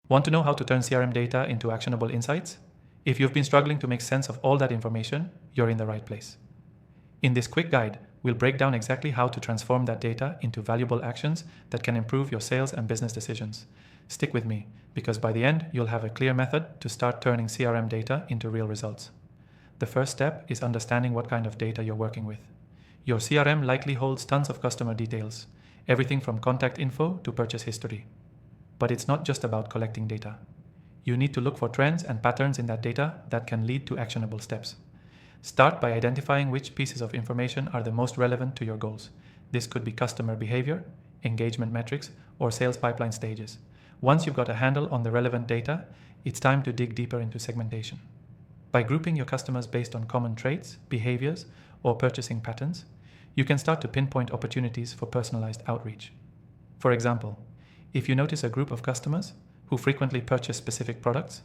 Want to know how to turn CRM data into actionable insights? If you've been struggling to make sense of all that information, you're in the right place. In this quick guide, we'll break down exactly how to transform that data into valuable actions that can improve your sales and business decisions. Stick with me, because by the end, you'll have a clear method to start turning CRM data into real results. The first step is understanding what kind of data you're working with. Your CRM likely holds tons of customer details, everything from contact info to purchase history. But it's not just about collecting data. You need to look for trends and patterns in that data that can lead to actionable steps. Start by identifying which pieces of information are the most relevant to your goals. This could be customer behavior, engagement metrics, or sales pipeline stages. Once you've got a handle on the relevant data, it's time to dig deeper into segmentation. By grouping your customers based on common traits, behaviors, or purchasing patterns, you can start to pinpoint opportunities for personalized outreach. For example, if you notice a group of customers who frequently purchase specific products,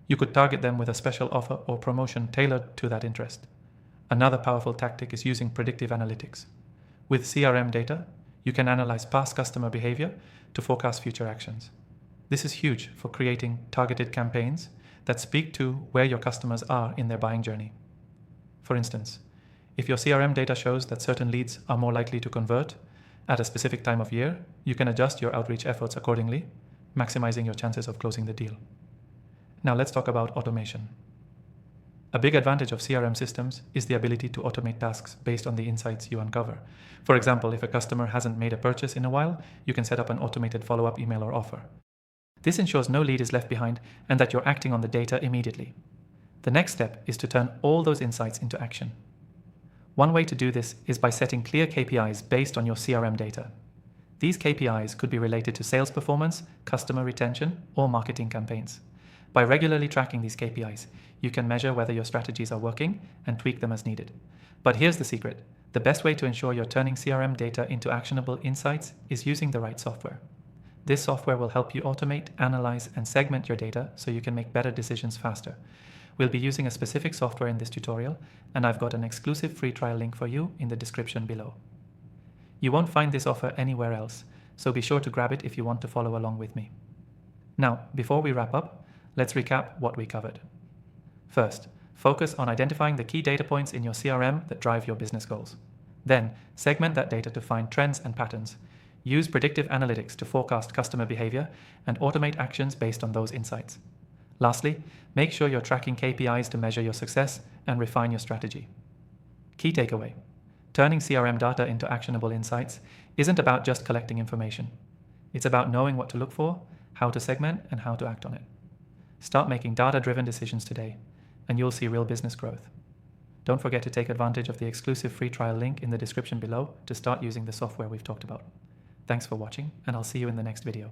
you could target them with a special offer or promotion tailored to that interest. Another powerful tactic is using predictive analytics. With CRM data, you can analyze past customer behavior to forecast future actions. This is huge for creating targeted campaigns that speak to where your customers are in their buying journey. For instance, if your CRM data shows that certain leads are more likely to convert at a specific time of year, you can adjust your outreach efforts accordingly, maximizing your chances of closing the deal. Now let's talk about automation. A big advantage of CRM systems is the ability to automate tasks based on the insights you uncover. For example, if a customer hasn't made a purchase in a while, you can set up an automated follow-up email or offer. This ensures no lead is left behind and that you're acting on the data immediately. The next step is to turn all those insights into action. One way to do this is by setting clear KPIs based on your CRM data. These KPIs could be related to sales performance, customer retention, or marketing campaigns. By regularly tracking these KPIs, you can measure whether your strategies are working and tweak them as needed. But here's the secret. The best way to ensure you're turning CRM data into actionable insights is using the right software. This software will help you automate, analyze, and segment your data so you can make better decisions faster. We'll be using a specific software in this tutorial, and I've got an exclusive free trial link for you in the description below. You won't find this offer anywhere else, so be sure to grab it if you want to follow along with me. Now, before we wrap up, let's recap what we covered. First, focus on identifying the key data points in your CRM that drive your business goals. Then, segment that data to find trends and patterns. Use predictive analytics to forecast customer behavior and automate actions based on those insights. Lastly, make sure you're tracking KPIs to measure your success and refine your strategy. Key takeaway: turning CRM data into actionable insights isn't about just collecting information. It's about knowing what to look for, how to segment, and how to act on it. Start making data-driven decisions today, and you'll see real business growth. Don't forget to take advantage of the exclusive free trial link in the description below to start using the software we've talked about. Thanks for watching, and I'll see you in the next video.